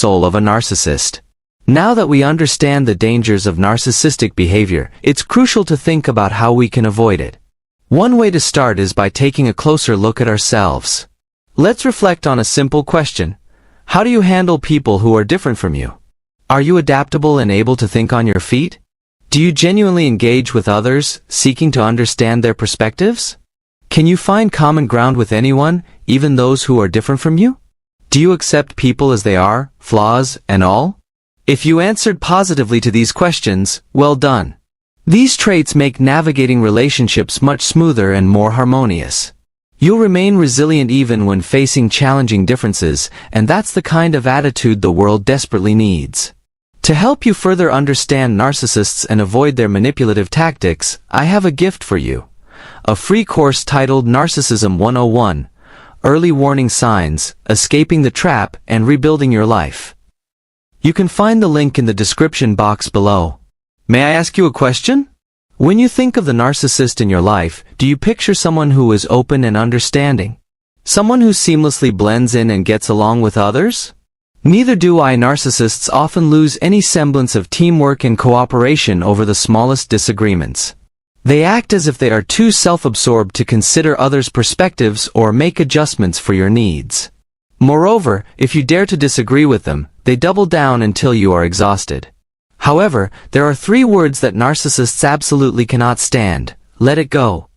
soul of a narcissist. Now that we understand the dangers of narcissistic behavior, it's crucial to think about how we can avoid it. One way to start is by taking a closer look at ourselves. Let's reflect on a simple question. How do you handle people who are different from you? Are you adaptable and able to think on your feet? Do you genuinely engage with others, seeking to understand their perspectives? Can you find common ground with anyone, even those who are different from you? Do you accept people as they are, flaws and all? If you answered positively to these questions, well done. These traits make navigating relationships much smoother and more harmonious. You'll remain resilient even when facing challenging differences, and that's the kind of attitude the world desperately needs. To help you further understand narcissists and avoid their manipulative tactics, I have a gift for you. A free course titled Narcissism 101, Early Warning Signs, Escaping the Trap, and Rebuilding Your Life. You can find the link in the description box below. May I ask you a question? When you think of the narcissist in your life, do you picture someone who is open and understanding? Someone who seamlessly blends in and gets along with others? Neither do I. Narcissists often lose any semblance of teamwork and cooperation over the smallest disagreements. They act as if they are too self-absorbed to consider others' perspectives or make adjustments for your needs. Moreover, if you dare to disagree with them, they double down until you are exhausted. However, there are 3 words that narcissists absolutely cannot stand: let it go.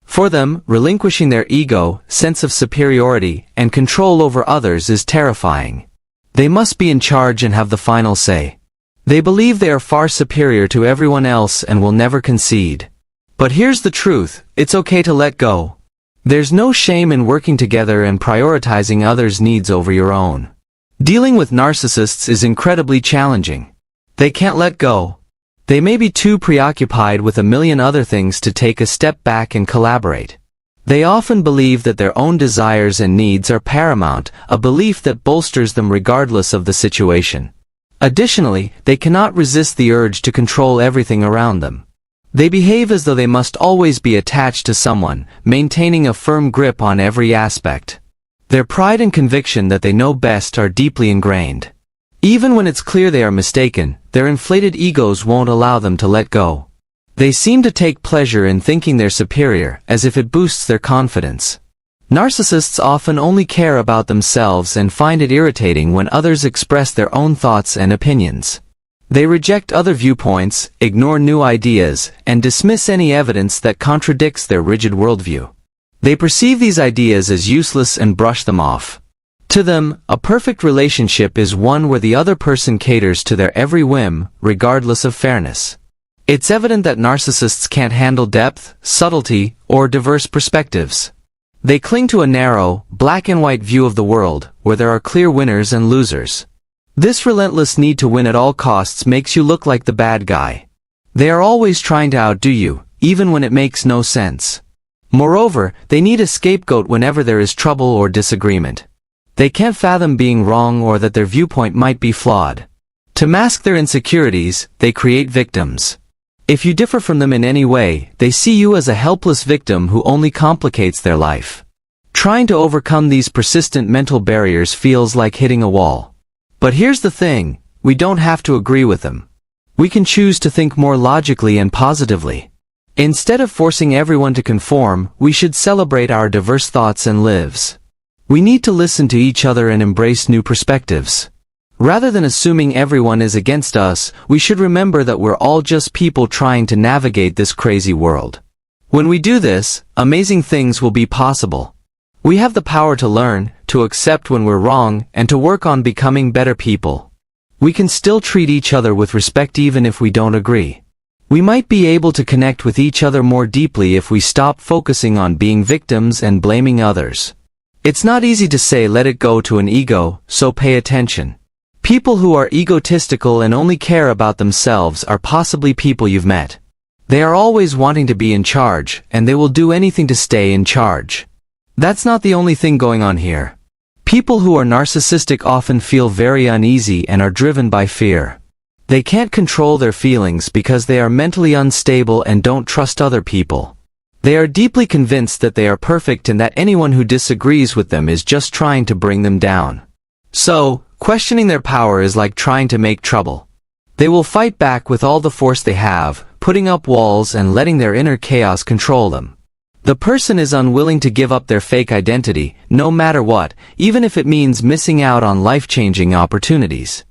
For them, relinquishing their ego, sense of superiority, and control over others is terrifying. They must be in charge and have the final say. They believe they are far superior to everyone else and will never concede. But here's the truth, it's okay to let go. There's no shame in working together and prioritizing others' needs over your own. Dealing with narcissists is incredibly challenging. They can't let go. They may be too preoccupied with a million other things to take a step back and collaborate. They often believe that their own desires and needs are paramount, a belief that bolsters them regardless of the situation. Additionally, they cannot resist the urge to control everything around them. They behave as though they must always be attached to someone, maintaining a firm grip on every aspect. Their pride and conviction that they know best are deeply ingrained. Even when it's clear they are mistaken, their inflated egos won't allow them to let go. They seem to take pleasure in thinking they're superior, as if it boosts their confidence. Narcissists often only care about themselves and find it irritating when others express their own thoughts and opinions. They reject other viewpoints, ignore new ideas, and dismiss any evidence that contradicts their rigid worldview. They perceive these ideas as useless and brush them off. To them, a perfect relationship is one where the other person caters to their every whim, regardless of fairness. It's evident that narcissists can't handle depth, subtlety, or diverse perspectives. They cling to a narrow, black and white view of the world, where there are clear winners and losers. This relentless need to win at all costs makes you look like the bad guy. They are always trying to outdo you, even when it makes no sense. Moreover, they need a scapegoat whenever there is trouble or disagreement. They can't fathom being wrong or that their viewpoint might be flawed. To mask their insecurities, they create victims. If you differ from them in any way, they see you as a helpless victim who only complicates their life. Trying to overcome these persistent mental barriers feels like hitting a wall. But here's the thing, we don't have to agree with them. We can choose to think more logically and positively. Instead of forcing everyone to conform, we should celebrate our diverse thoughts and lives. We need to listen to each other and embrace new perspectives. Rather than assuming everyone is against us, we should remember that we're all just people trying to navigate this crazy world. When we do this, amazing things will be possible. We have the power to learn, to accept when we're wrong, and to work on becoming better people. We can still treat each other with respect even if we don't agree. We might be able to connect with each other more deeply if we stop focusing on being victims and blaming others. It's not easy to say let it go to an ego, so pay attention. People who are egotistical and only care about themselves are possibly people you've met. They are always wanting to be in charge, and they will do anything to stay in charge. That's not the only thing going on here. People who are narcissistic often feel very uneasy and are driven by fear. They can't control their feelings because they are mentally unstable and don't trust other people. They are deeply convinced that they are perfect and that anyone who disagrees with them is just trying to bring them down. So, Questioning their power is like trying to make trouble. They will fight back with all the force they have, putting up walls and letting their inner chaos control them. The person is unwilling to give up their fake identity, no matter what, even if it means missing out on life-changing opportunities.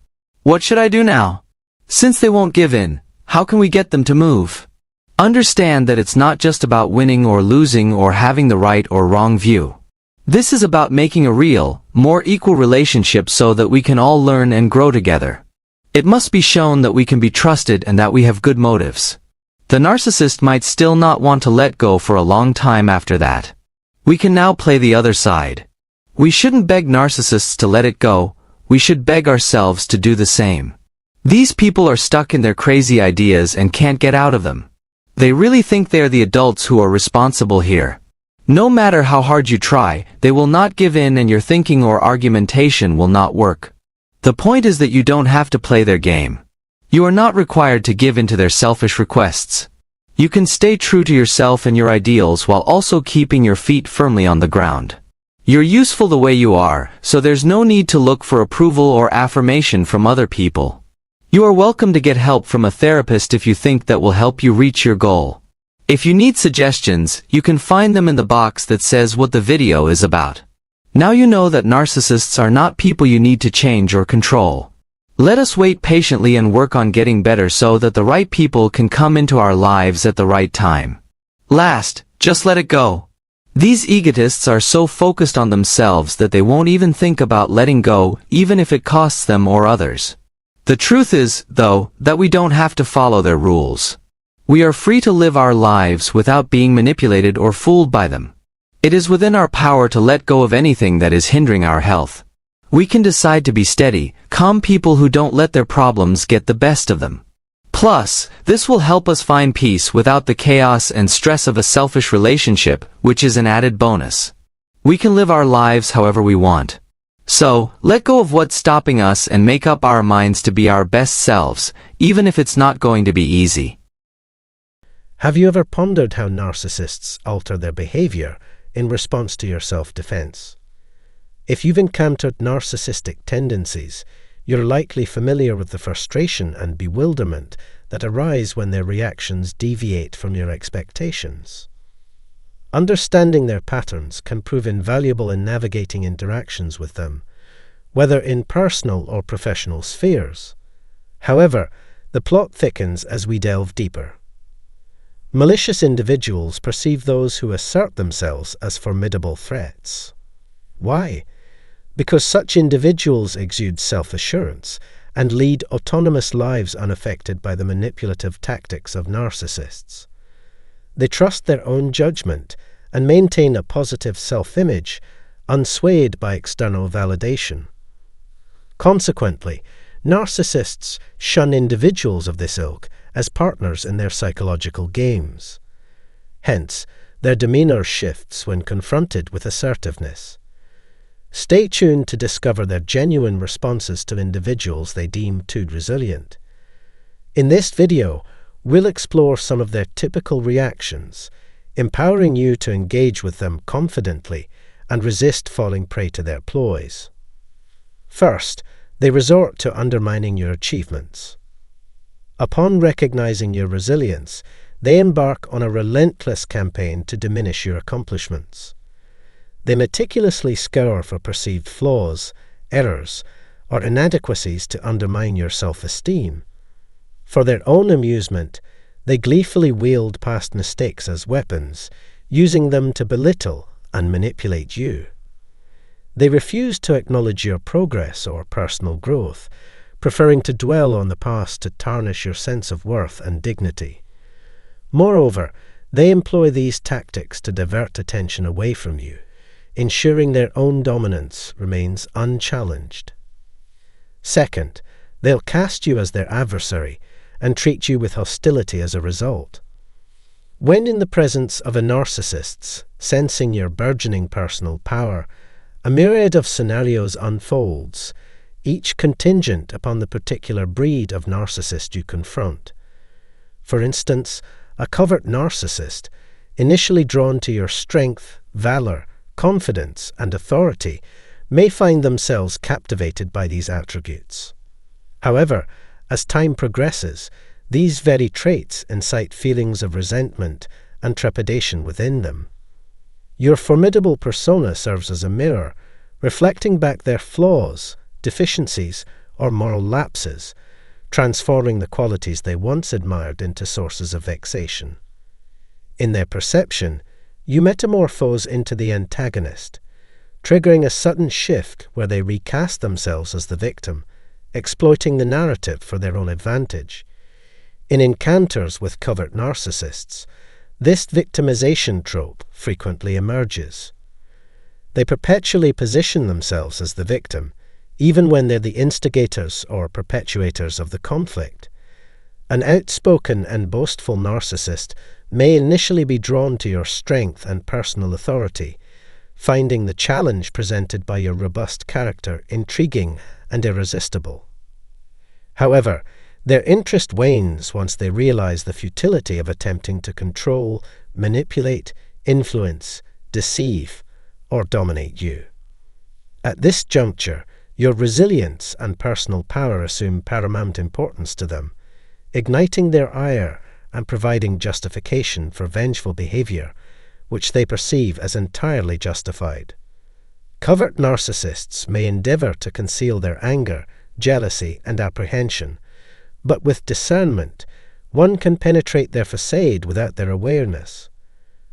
What should I do now? Since they won't give in, how can we get them to move? Understand that it's not just about winning or losing or having the right or wrong view. This is about making a real, more equal relationship so that we can all learn and grow together. It must be shown that we can be trusted and that we have good motives. The narcissist might still not want to let go for a long time after that. We can now play the other side. We shouldn't beg narcissists to let it go, we should beg ourselves to do the same. These people are stuck in their crazy ideas and can't get out of them. They really think they're the adults who are responsible here. No matter how hard you try, they will not give in and your thinking or argumentation will not work. The point is that you don't have to play their game. You are not required to give in to their selfish requests. You can stay true to yourself and your ideals while also keeping your feet firmly on the ground. You're useful the way you are, so there's no need to look for approval or affirmation from other people. You are welcome to get help from a therapist if you think that will help you reach your goal. If you need suggestions, you can find them in the box that says what the video is about. Now you know that narcissists are not people you need to change or control. Let us wait patiently and work on getting better so that the right people can come into our lives at the right time. Last, just let it go. These egotists are so focused on themselves that they won't even think about letting go, even if it costs them or others. The truth is, though, that we don't have to follow their rules. We are free to live our lives without being manipulated or fooled by them. It is within our power to let go of anything that is hindering our health. We can decide to be steady, calm people who don't let their problems get the best of them. Plus, this will help us find peace without the chaos and stress of a selfish relationship, which is an added bonus. We can live our lives however we want. So, let go of what's stopping us and make up our minds to be our best selves, even if it's not going to be easy. Have you ever pondered how narcissists alter their behavior in response to your self-defense? If you've encountered narcissistic tendencies, you're likely familiar with the frustration and bewilderment that arise when their reactions deviate from your expectations. Understanding their patterns can prove invaluable in navigating interactions with them, whether in personal or professional spheres. However, the plot thickens as we delve deeper. Malicious individuals perceive those who assert themselves as formidable threats. Why? Because such individuals exude self-assurance and lead autonomous lives unaffected by the manipulative tactics of narcissists. They trust their own judgment and maintain a positive self-image, unswayed by external validation. Consequently, narcissists shun individuals of this ilk as partners in their psychological games. Hence, their demeanor shifts when confronted with assertiveness. Stay tuned to discover their genuine responses to individuals they deem too resilient. In this video, we'll explore some of their typical reactions, empowering you to engage with them confidently and resist falling prey to their ploys. First, they resort to undermining your achievements. Upon recognizing your resilience, they embark on a relentless campaign to diminish your accomplishments. They meticulously scour for perceived flaws, errors, or inadequacies to undermine your self-esteem. For their own amusement, they gleefully wield past mistakes as weapons, using them to belittle and manipulate you. They refuse to acknowledge your progress or personal growth, preferring to dwell on the past to tarnish your sense of worth and dignity. Moreover, they employ these tactics to divert attention away from you, ensuring their own dominance remains unchallenged. Second, they'll cast you as their adversary and treat you with hostility as a result. When in the presence of a narcissist, sensing your burgeoning personal power, a myriad of scenarios unfolds, each contingent upon the particular breed of narcissist you confront. For instance, a covert narcissist, initially drawn to your strength, valor, confidence, and authority, may find themselves captivated by these attributes. However, as time progresses, these very traits incite feelings of resentment and trepidation within them. Your formidable persona serves as a mirror, reflecting back their flaws, deficiencies, or moral lapses, transforming the qualities they once admired into sources of vexation. In their perception, you metamorphose into the antagonist, triggering a sudden shift where they recast themselves as the victim, exploiting the narrative for their own advantage. In encounters with covert narcissists, this victimization trope frequently emerges. They perpetually position themselves as the victim, even when they're the instigators or perpetuators of the conflict. An outspoken and boastful narcissist may initially be drawn to your strength and personal authority, finding the challenge presented by your robust character intriguing and irresistible. However, their interest wanes once they realize the futility of attempting to control, manipulate, influence, deceive, or dominate you. At this juncture, your resilience and personal power assume paramount importance to them, igniting their ire and providing justification for vengeful behavior, which they perceive as entirely justified. Covert narcissists may endeavor to conceal their anger, jealousy, and apprehension, but with discernment, one can penetrate their facade without their awareness.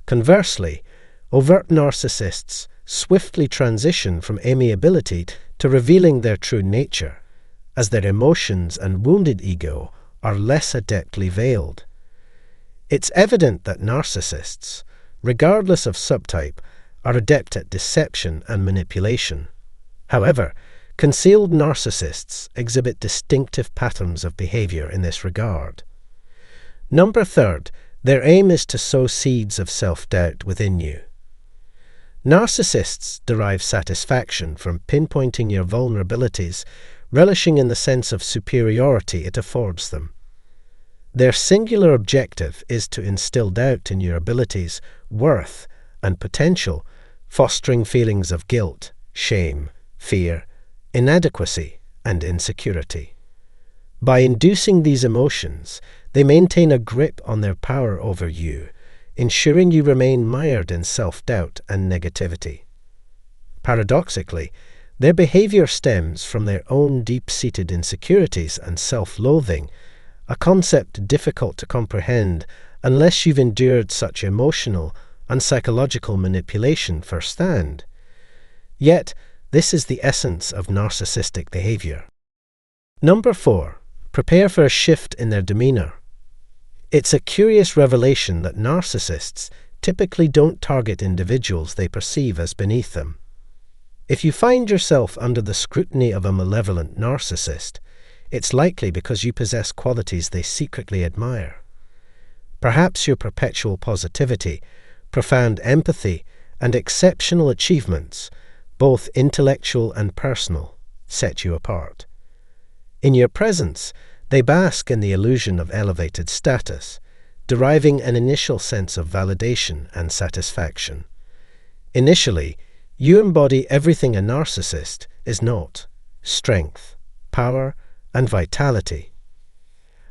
Conversely, overt narcissists swiftly transition from amiability to revealing their true nature, as their emotions and wounded ego are less adeptly veiled. It's evident that narcissists, regardless of subtype, are adept at deception and manipulation. However, concealed narcissists exhibit distinctive patterns of behavior in this regard. Number 3, their aim is to sow seeds of self-doubt within you. Narcissists derive satisfaction from pinpointing your vulnerabilities, relishing in the sense of superiority it affords them. Their singular objective is to instill doubt in your abilities, worth, and potential, fostering feelings of guilt, shame, fear, inadequacy, and insecurity. By inducing these emotions, they maintain a grip on their power over you, ensuring you remain mired in self-doubt and negativity. Paradoxically, their behavior stems from their own deep-seated insecurities and self-loathing, a concept difficult to comprehend unless you've endured such emotional and psychological manipulation firsthand. Yet, this is the essence of narcissistic behavior. Number 4, prepare for a shift in their demeanor. It's a curious revelation that narcissists typically don't target individuals they perceive as beneath them. If you find yourself under the scrutiny of a malevolent narcissist, it's likely because you possess qualities they secretly admire. Perhaps your perpetual positivity, profound empathy, and exceptional achievements, both intellectual and personal, set you apart. In your presence, they bask in the illusion of elevated status, deriving an initial sense of validation and satisfaction. Initially, you embody everything a narcissist is not: strength, power, and vitality.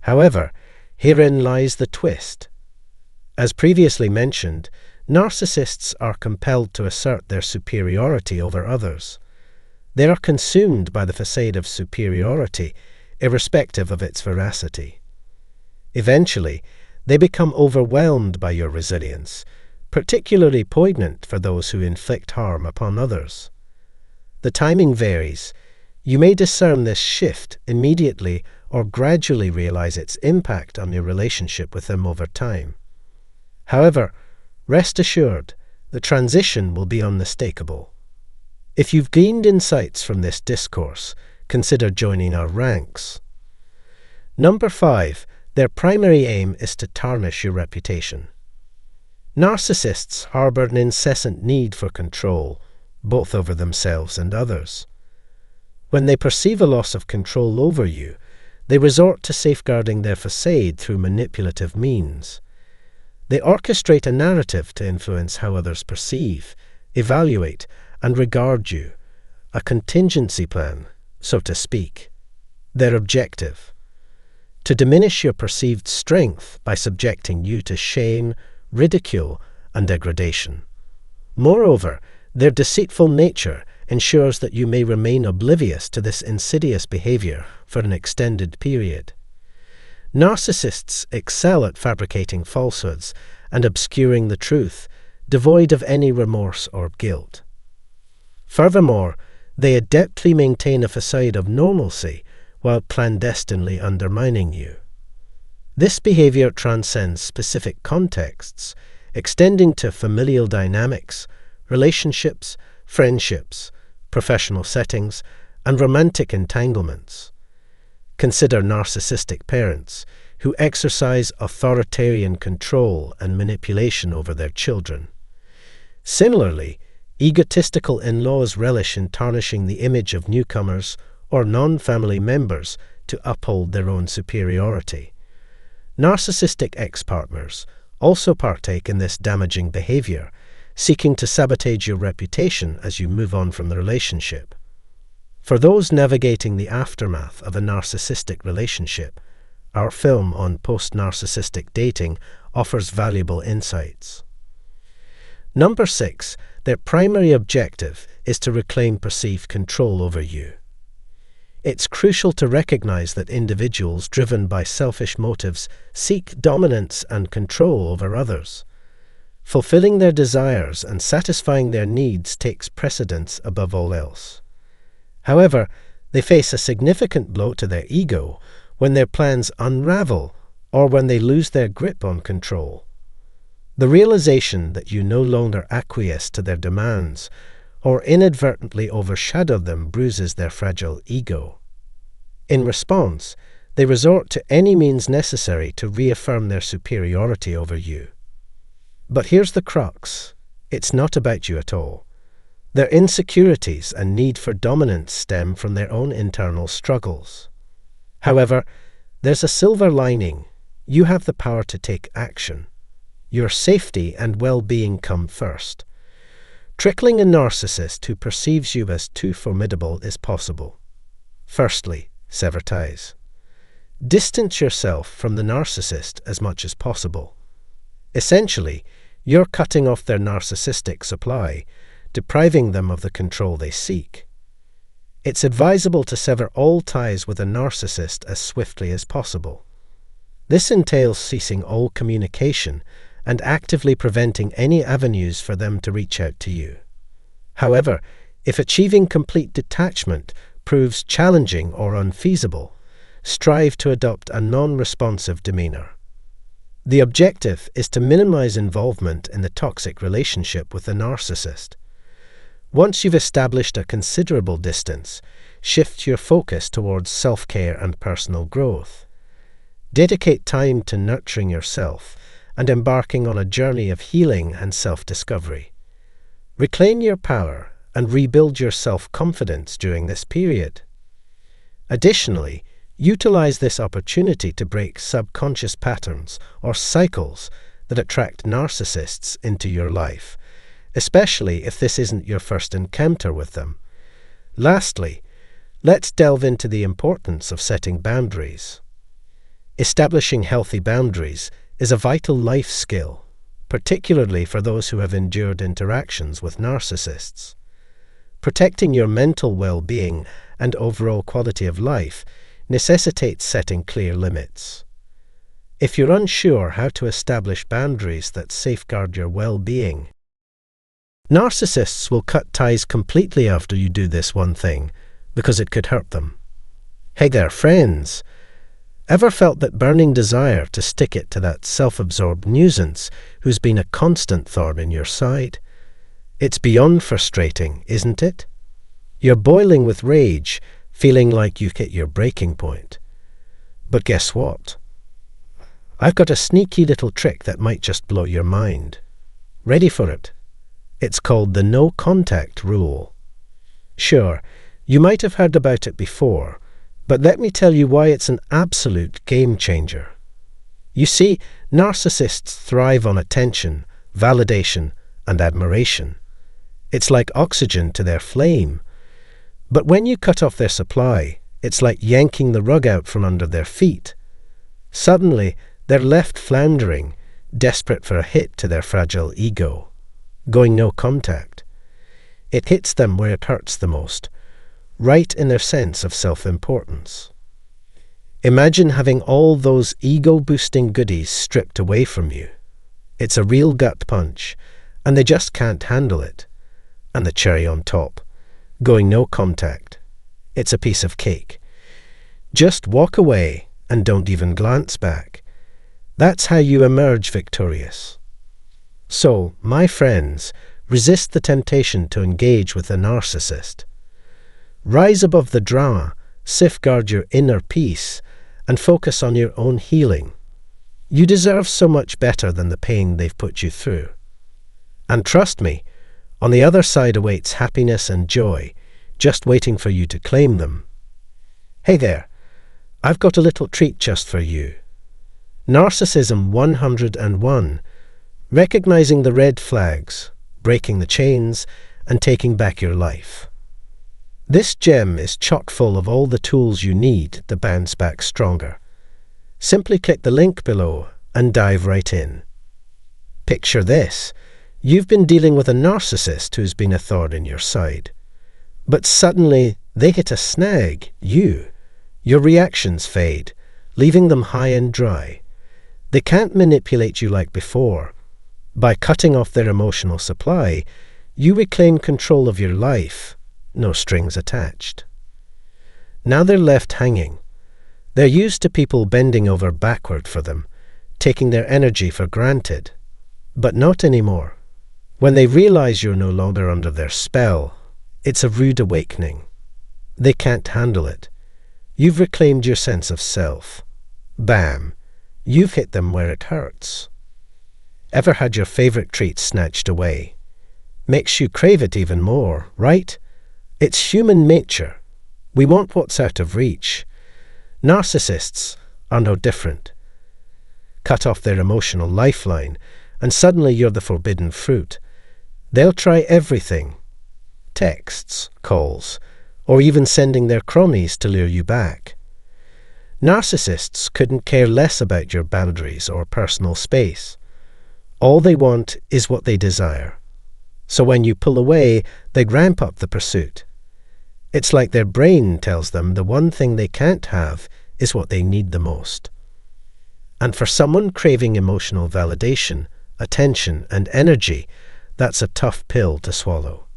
However, herein lies the twist. As previously mentioned, narcissists are compelled to assert their superiority over others. They are consumed by the facade of superiority, irrespective of its veracity. Eventually, they become overwhelmed by your resilience, particularly poignant for those who inflict harm upon others. The timing varies. You may discern this shift immediately or gradually realize its impact on your relationship with them over time. However, rest assured, the transition will be unmistakable. If you've gained insights from this discourse, consider joining our ranks. Number 5, their primary aim is to tarnish your reputation. Narcissists harbor an incessant need for control, both over themselves and others. When they perceive a loss of control over you, they resort to safeguarding their facade through manipulative means. They orchestrate a narrative to influence how others perceive, evaluate, and regard you, a contingency plan, so to speak. Their objective: to diminish your perceived strength by subjecting you to shame, ridicule, and degradation. Moreover, their deceitful nature ensures that you may remain oblivious to this insidious behavior for an extended period. Narcissists excel at fabricating falsehoods and obscuring the truth, devoid of any remorse or guilt. Furthermore, they adeptly maintain a facade of normalcy while clandestinely undermining you. This behavior transcends specific contexts, extending to familial dynamics, relationships, friendships, professional settings, and romantic entanglements. Consider narcissistic parents who exercise authoritarian control and manipulation over their children. Similarly, egotistical in-laws relish in tarnishing the image of newcomers or non-family members to uphold their own superiority. Narcissistic ex-partners also partake in this damaging behavior, seeking to sabotage your reputation as you move on from the relationship. For those navigating the aftermath of a narcissistic relationship, our film on post-narcissistic dating offers valuable insights. Number 6, their primary objective is to reclaim perceived control over you. It's crucial to recognize that individuals driven by selfish motives seek dominance and control over others. Fulfilling their desires and satisfying their needs takes precedence above all else. However, they face a significant blow to their ego when their plans unravel or when they lose their grip on control. The realization that you no longer acquiesce to their demands or inadvertently overshadow them bruises their fragile ego. In response, they resort to any means necessary to reaffirm their superiority over you. But here's the crux: it's not about you at all. Their insecurities and need for dominance stem from their own internal struggles. However, there's a silver lining. You have the power to take action. Your safety and well-being come first. Trickling a narcissist who perceives you as too formidable is possible. Firstly, sever ties. Distance yourself from the narcissist as much as possible. Essentially, you're cutting off their narcissistic supply, depriving them of the control they seek. It's advisable to sever all ties with a narcissist as swiftly as possible. This entails ceasing all communication and actively preventing any avenues for them to reach out to you. However, if achieving complete detachment proves challenging or unfeasible, strive to adopt a non-responsive demeanor. The objective is to minimize involvement in the toxic relationship with the narcissist. Once you've established a considerable distance, shift your focus towards self-care and personal growth. Dedicate time to nurturing yourself and embarking on a journey of healing and self-discovery. Reclaim your power and rebuild your self-confidence during this period. Additionally, utilize this opportunity to break subconscious patterns or cycles that attract narcissists into your life, especially if this isn't your first encounter with them. Lastly, let's delve into the importance of setting boundaries. Establishing healthy boundaries is a vital life skill, particularly for those who have endured interactions with narcissists. Protecting your mental well-being and overall quality of life necessitates setting clear limits. If you're unsure how to establish boundaries that safeguard your well-being, narcissists will cut ties completely after you do this one thing, because it could hurt them. Hey there, friends! Ever felt that burning desire to stick it to that self-absorbed nuisance who's been a constant thorn in your side? It's beyond frustrating, isn't it? You're boiling with rage, feeling like you've hit your breaking point. But guess what? I've got a sneaky little trick that might just blow your mind. Ready for it? It's called the no contact rule. Sure, you might have heard about it before, but let me tell you why it's an absolute game changer. You see, narcissists thrive on attention, validation, and admiration. It's like oxygen to their flame. But when you cut off their supply, it's like yanking the rug out from under their feet. Suddenly, they're left floundering, desperate for a hit to their fragile ego, going no contact. It hits them where it hurts the most, right in their sense of self-importance. Imagine having all those ego-boosting goodies stripped away from you. It's a real gut punch, and they just can't handle it. And the cherry on top, going no contact. It's a piece of cake. Just walk away and don't even glance back. That's how you emerge victorious. So, my friends, resist the temptation to engage with a narcissist. Rise above the drama, safeguard your inner peace, and focus on your own healing. You deserve so much better than the pain they've put you through. And trust me, on the other side awaits happiness and joy, just waiting for you to claim them. Hey there, I've got a little treat just for you. Narcissism 101, recognizing the red flags, breaking the chains, and taking back your life. This gem is chock full of all the tools you need to bounce back stronger. Simply click the link below and dive right in. Picture this. You've been dealing with a narcissist who's been a thorn in your side. But suddenly they hit a snag, you. Your reactions fade, leaving them high and dry. They can't manipulate you like before. By cutting off their emotional supply, you reclaim control of your life, no strings attached. Now they're left hanging. They're used to people bending over backward for them, taking their energy for granted. But not anymore. When they realize you're no longer under their spell, it's a rude awakening. They can't handle it. You've reclaimed your sense of self. Bam! You've hit them where it hurts. Ever had your favorite treat snatched away? Makes you crave it even more, right? It's human nature. We want what's out of reach. Narcissists are no different. Cut off their emotional lifeline, and suddenly you're the forbidden fruit. They'll try everything. Texts, calls, or even sending their cronies to lure you back. Narcissists couldn't care less about your boundaries or personal space. All they want is what they desire. So when you pull away, they ramp up the pursuit. It's like their brain tells them the one thing they can't have is what they need the most. And for someone craving emotional validation, attention, and energy, that's a tough pill to swallow.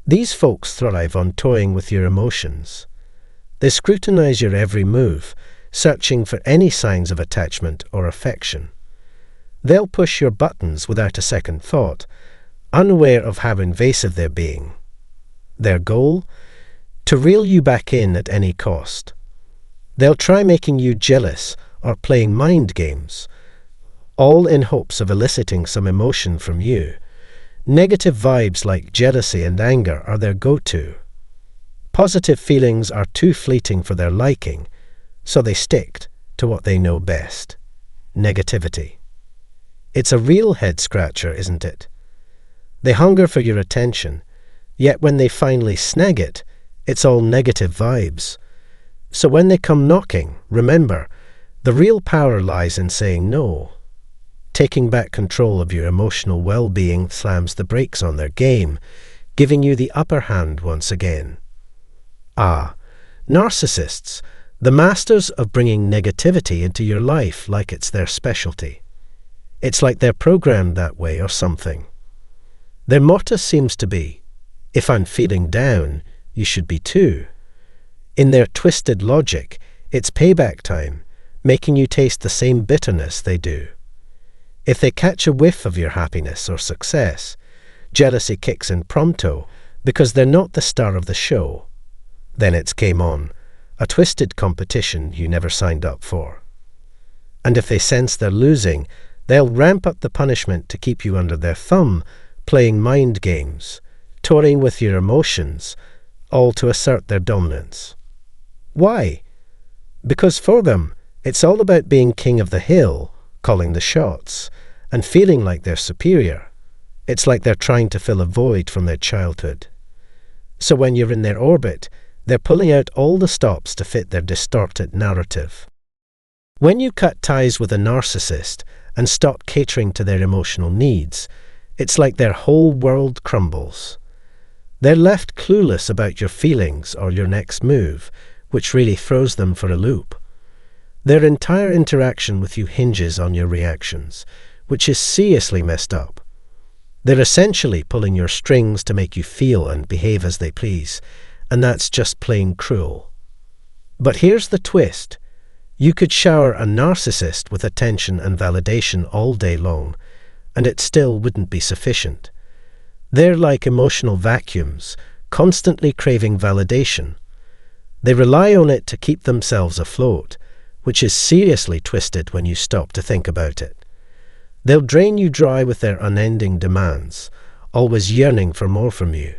These folks thrive on toying with your emotions. They scrutinize your every move, searching for any signs of attachment or affection. They'll push your buttons without a second thought, unaware of how invasive they're being. Their goal? To reel you back in at any cost. They'll try making you jealous or playing mind games, all in hopes of eliciting some emotion from you. Negative vibes like jealousy and anger are their go-to. Positive feelings are too fleeting for their liking, so they stick to what they know best: negativity. It's a real head-scratcher, isn't it? They hunger for your attention, yet when they finally snag it, it's all negative vibes. So when they come knocking, remember, the real power lies in saying no. Taking back control of your emotional well-being slams the brakes on their game, giving you the upper hand once again. Narcissists, the masters of bringing negativity into your life like it's their specialty. It's like they're programmed that way or something. Their motto seems to be, if I'm feeling down, you should be too. In their twisted logic, it's payback time, making you taste the same bitterness they do. If they catch a whiff of your happiness or success, jealousy kicks in prompto because they're not the star of the show. Then it's game on, a twisted competition you never signed up for. And if they sense they're losing, they'll ramp up the punishment to keep you under their thumb, playing mind games, toying with your emotions, all to assert their dominance. Why? Because for them, it's all about being king of the hill, calling the shots, and feeling like they're superior. It's like they're trying to fill a void from their childhood. So when you're in their orbit, they're pulling out all the stops to fit their distorted narrative. When you cut ties with a narcissist and stop catering to their emotional needs, it's like their whole world crumbles. They're left clueless about your feelings or your next move, which really throws them for a loop. Their entire interaction with you hinges on your reactions, which is seriously messed up. They're essentially pulling your strings to make you feel and behave as they please, and that's just plain cruel. But here's the twist. You could shower a narcissist with attention and validation all day long, and it still wouldn't be sufficient. They're like emotional vacuums, constantly craving validation. They rely on it to keep themselves afloat, which is seriously twisted when you stop to think about it. They'll drain you dry with their unending demands, always yearning for more from you.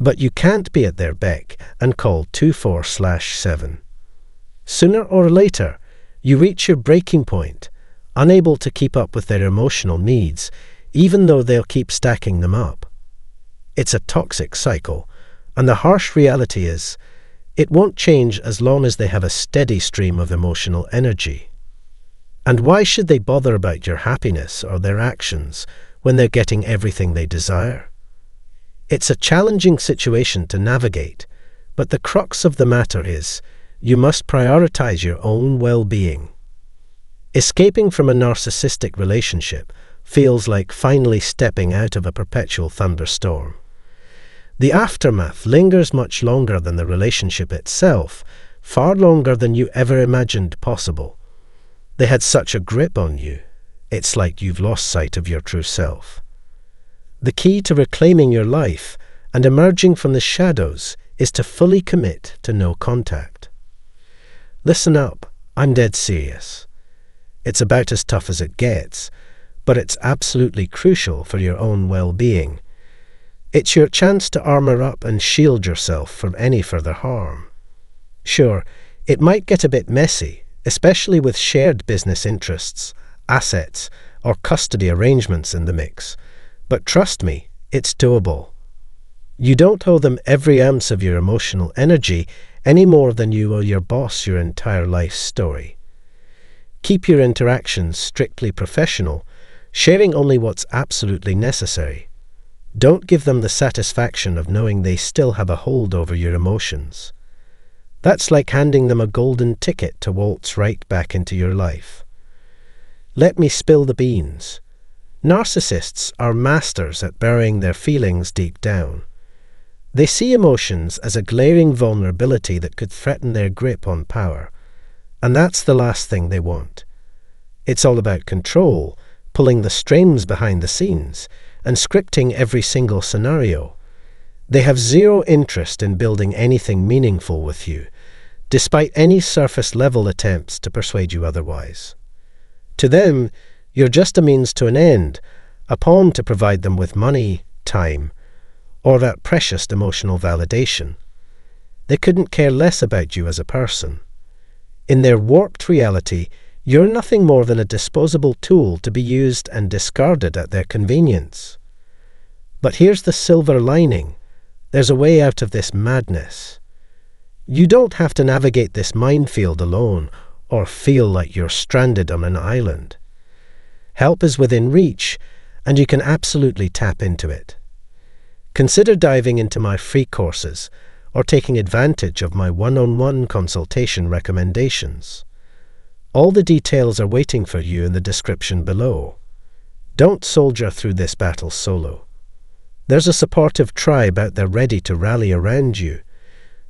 But you can't be at their beck and call 24/7. Sooner or later, you reach your breaking point, unable to keep up with their emotional needs, even though they'll keep stacking them up. It's a toxic cycle, and the harsh reality is, it won't change as long as they have a steady stream of emotional energy. And why should they bother about your happiness or their actions when they're getting everything they desire? It's a challenging situation to navigate, but the crux of the matter is, you must prioritize your own well-being. Escaping from a narcissistic relationship feels like finally stepping out of a perpetual thunderstorm. The aftermath lingers much longer than the relationship itself, far longer than you ever imagined possible. They had such a grip on you, it's like you've lost sight of your true self. The key to reclaiming your life and emerging from the shadows is to fully commit to no contact. Listen up, I'm dead serious. It's about as tough as it gets, but it's absolutely crucial for your own well-being. It's your chance to armor up and shield yourself from any further harm. Sure, it might get a bit messy, especially with shared business interests, assets, or custody arrangements in the mix, but trust me, it's doable. You don't owe them every ounce of your emotional energy any more than you owe your boss your entire life story. Keep your interactions strictly professional, sharing only what's absolutely necessary. Don't give them the satisfaction of knowing they still have a hold over your emotions. That's like handing them a golden ticket to waltz right back into your life. Let me spill the beans. Narcissists are masters at burying their feelings deep down. They see emotions as a glaring vulnerability that could threaten their grip on power, and that's the last thing they want. It's all about control, pulling the strings behind the scenes, and scripting every single scenario. They have zero interest in building anything meaningful with you, despite any surface-level attempts to persuade you otherwise. To them, you're just a means to an end, a pawn to provide them with money, time, or that precious emotional validation. They couldn't care less about you as a person. In their warped reality, you're nothing more than a disposable tool to be used and discarded at their convenience. But here's the silver lining. There's a way out of this madness. You don't have to navigate this minefield alone or feel like you're stranded on an island. Help is within reach, and you can absolutely tap into it. Consider diving into my free courses or taking advantage of my one-on-one consultation recommendations. All the details are waiting for you in the description below. Don't soldier through this battle solo. There's a supportive tribe out there ready to rally around you.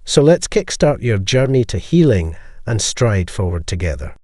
So let's kickstart your journey to healing and stride forward together.